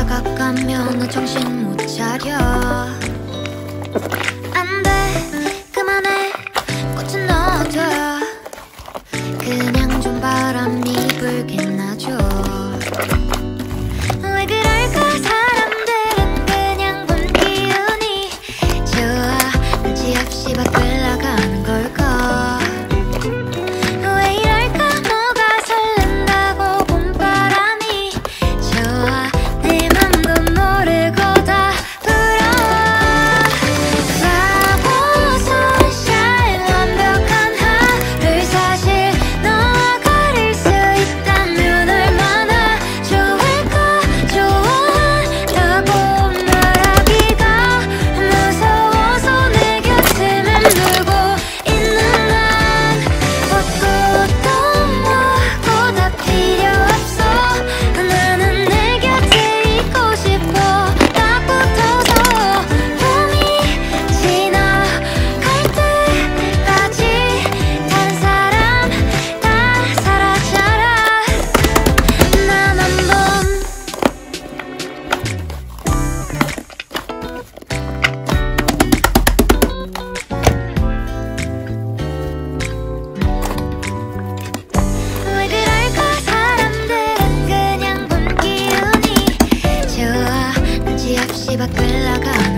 다가가면 너 정신 못 차려. 안 돼, 그만해, 꽃은 넣어둬. 그냥 좀 바람이 불게 놔줘. 왜 그럴까 사람들은 그냥 본 기운이 좋아. 눈치 없이 밖을 나가는 걸까. 왜 이럴까 뭐가 설렌다고 봄바람이 좋아. 내 맘도 모르고 다 부러워. Flower sunshine 완벽한 하루를 사실 너와 가릴 수 있다면 얼마나 좋을까. 좋아한다고 말하기가 무서워서 내 곁에 맴돌고 있는 난 꽃도 뭐고 다 필요 없어. 나는 내 곁에 있고 싶어. 딱 붙어서 봄이 지나갈 때까지 다른 사람 다 사라져라. 나만 봄. 왜 그럴까 사람들은 그냥 본 기운이 좋아. 눈치 없이 밖을 나가는